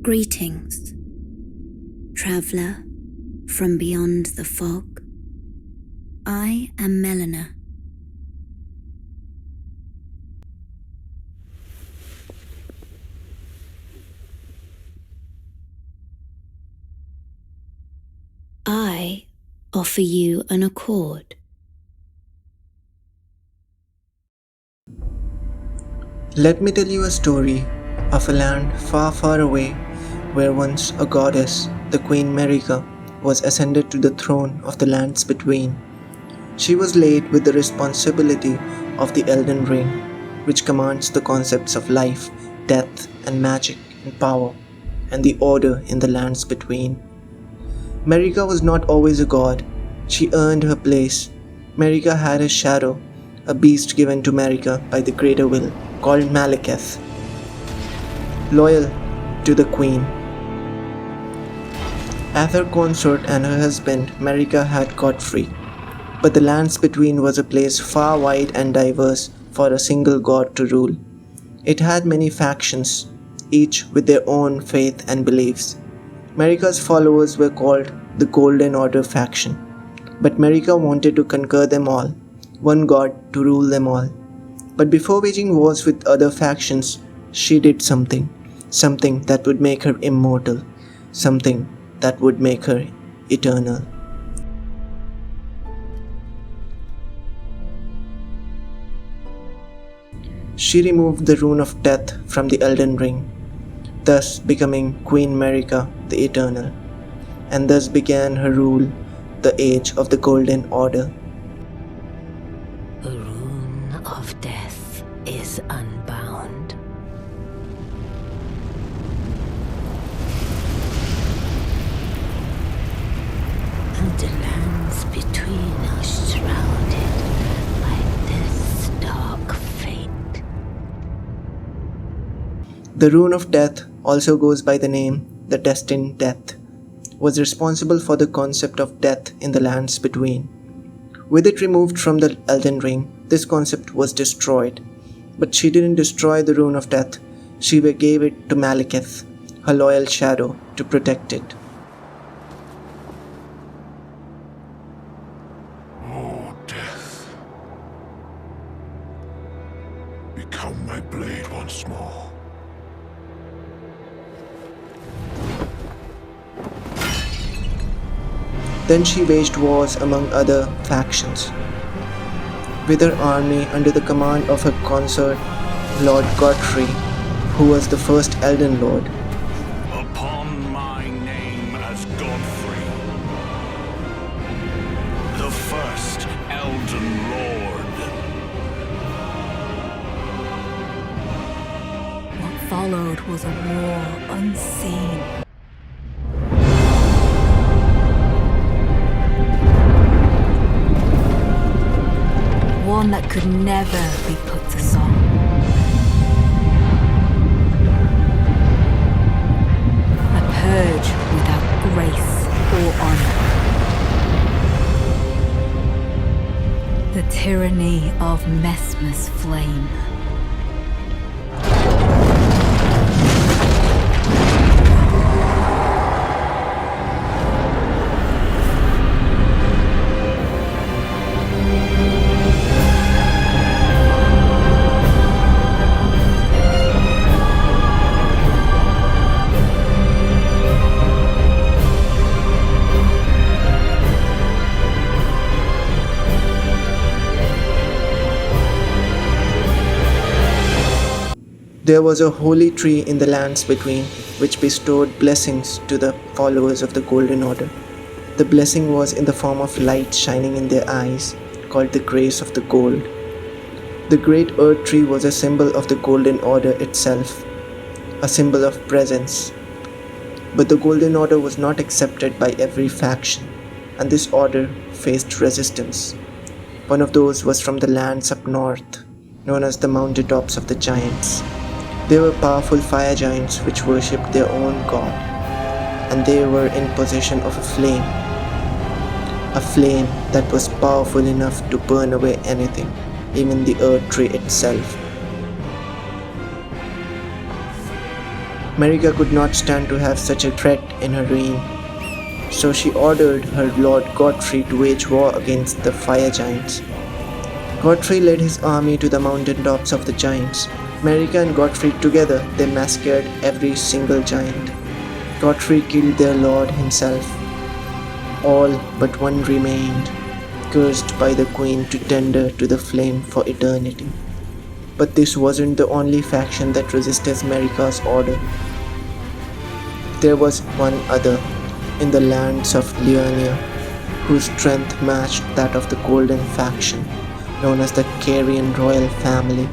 Greetings, traveller from beyond the fog. I am Melina. I offer you an accord. Let me tell you a story of a land far, far away where once a goddess, the Queen Marika, was ascended to the throne of the lands between. She was laid with the responsibility of the Elden Ring, which commands the concepts of life, death, and magic and power, and the order in the lands between. Marika was not always a god. She earned her place. Marika had a shadow, a beast given to Marika by the Greater Will, called Malekith, loyal to the Queen. As her consort and her husband, Marika had got free, but the lands between was a place far wide and diverse for a single god to rule. It had many factions, each with their own faith and beliefs. Marika's followers were called the Golden Order faction, but Marika wanted to conquer them all, one god to rule them all. But before waging wars with other factions, she did something that would make her immortal, something that would make her eternal. She removed the rune of death from the Elden Ring, thus becoming Queen Marika the Eternal, and thus began her rule, the Age of the Golden Order. The rune of death is unbound. And the lands between are shrouded by this dark fate. The rune of death, also goes by the name the Destined Death, was responsible for the concept of death in the lands between. With it removed from the Elden Ring, this concept was destroyed. But she didn't destroy the rune of death, she gave it to Malekith, her loyal shadow, to protect it. Oh, death. Become my blade once more. Then she waged wars among other factions. With her army under the command of her consort, Lord Godfrey, who was the first Elden Lord. Upon my name as Godfrey, the first Elden Lord. What followed was a war unseen. One that could never be put to song. A purge without grace or honor. The tyranny of Messmer's flame. There was a holy tree in the lands between, which bestowed blessings to the followers of the Golden Order. The blessing was in the form of light shining in their eyes, called the grace of the gold. The great earth tree was a symbol of the Golden Order itself, a symbol of presence. But the Golden Order was not accepted by every faction, and this order faced resistance. One of those was from the lands up north, known as the mountaintops of the giants. They were powerful fire giants which worshipped their own god, and they were in possession of a flame that was powerful enough to burn away anything, even the earth tree itself. Marika could not stand to have such a threat in her reign, so she ordered her lord Godfrey to wage war against the fire giants. Godfrey led his army to the mountain tops of the giants. Marika and Godfrey together, they massacred every single giant. Godfrey killed their lord himself. All but one remained, cursed by the queen to tender to the flame for eternity. But this wasn't the only faction that resisted Marika's order. There was one other, in the lands of Liurnia, whose strength matched that of the Golden faction, known as the Carian royal family.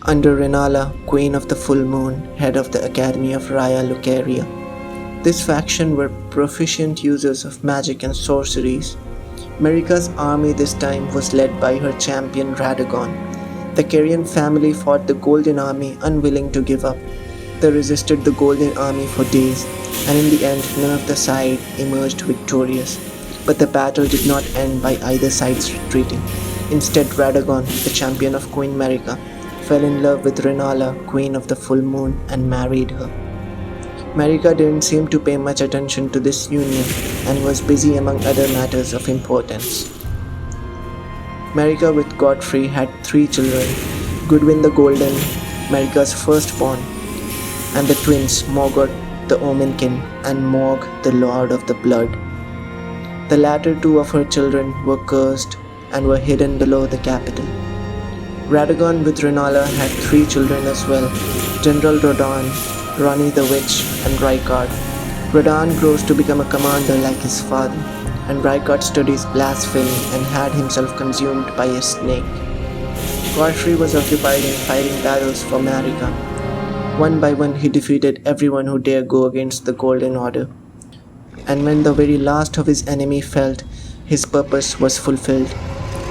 Under Renala, Queen of the Full Moon, head of the Academy of Raya Lucaria. This faction were proficient users of magic and sorceries. Marika's army this time was led by her champion Radagon. The Carian family fought the Golden Army unwilling to give up. They resisted the Golden Army for days, and in the end none of the side emerged victorious. But the battle did not end by either side's retreating. Instead, Radagon, the champion of Queen Marika, fell in love with Renala, Queen of the Full Moon, and married her. Marika didn't seem to pay much attention to this union and was busy among other matters of importance. Marika with Godfrey had 3 children, Goodwin the Golden, Marika's firstborn, and the twins Morgoth the Omenkin and Morg the Lord of the Blood. The latter 2 of her children were cursed and were hidden below the capital. Radagon with Renala had 3 children as well, General Rodan, Rani the Witch, and Rykard. Rodan grows to become a commander like his father, and Rykard studies blasphemy and had himself consumed by a snake. Godfrey was occupied in fighting battles for Marika. One by one he defeated everyone who dared go against the Golden Order. And when the very last of his enemy fell, his purpose was fulfilled.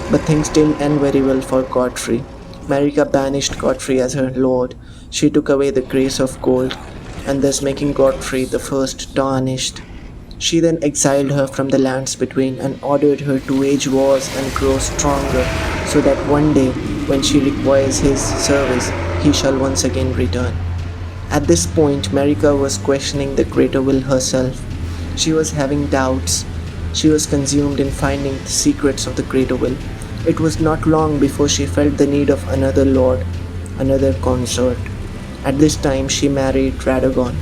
But things didn't end very well for Godfrey. Marika banished Godfrey as her lord. She took away the grace of gold, and thus making Godfrey the first tarnished. She then exiled her from the lands between and ordered her to wage wars and grow stronger, so that one day, when she requires his service, he shall once again return. At this point, Marika was questioning the Greater Will herself. She was having doubts. She was consumed in finding the secrets of the Greater Will. It was not long before she felt the need of another lord, another consort. At this time, she married Radagon.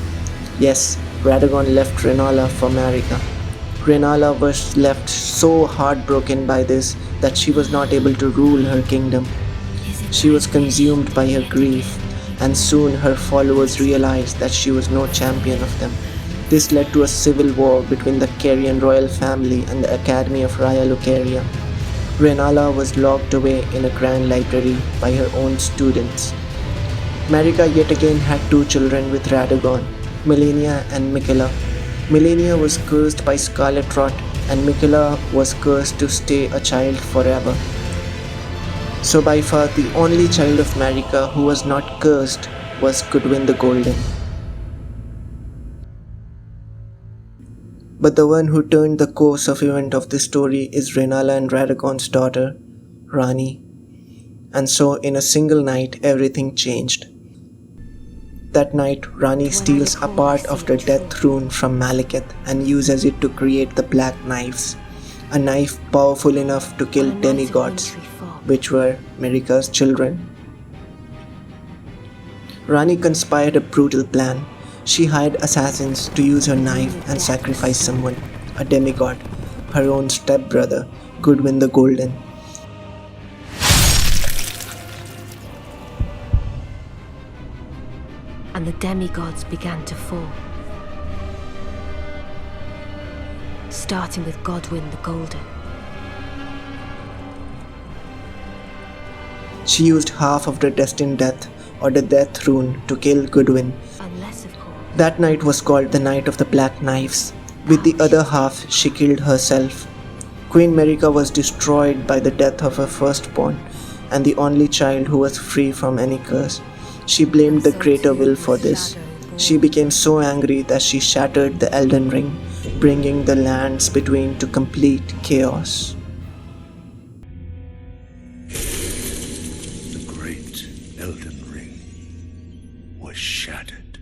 Yes, Radagon left Renala for Marika. Renala was left so heartbroken by this that she was not able to rule her kingdom. She was consumed by her grief, and soon her followers realized that she was no champion of them. This led to a civil war between the Carian royal family and the Academy of Raya Lucaria. Renala was locked away in a grand library by her own students. Marika yet again had 2 children with Radagon, Melania and Miquella. Melania was cursed by Scarlet Rot, and Miquella was cursed to stay a child forever. So by far the only child of Marika who was not cursed was Goodwin the Golden. But the one who turned the course of event of this story is Renala and Radagon's daughter, Rani. And so in a single night everything changed. That night, Rani steals a part of the death rune from Malekith and uses it to create the Black Knives, a knife powerful enough to kill demigods, which were Marika's children. Rani conspired a brutal plan. She hired assassins to use her knife and sacrifice someone, a demigod, her own stepbrother, Goodwin the Golden. And the demigods began to fall, starting with Godwin the Golden. She used half of the destined death, or the death rune, to kill Goodwin. Unless, of course, That night was called the Night of the Black Knives. With the other half, she killed herself. Queen Marika was destroyed by the death of her firstborn, and the only child who was free from any curse. She blamed the Greater Will for this. She became so angry that she shattered the Elden Ring, bringing the lands between to complete chaos. The great Elden Ring was shattered.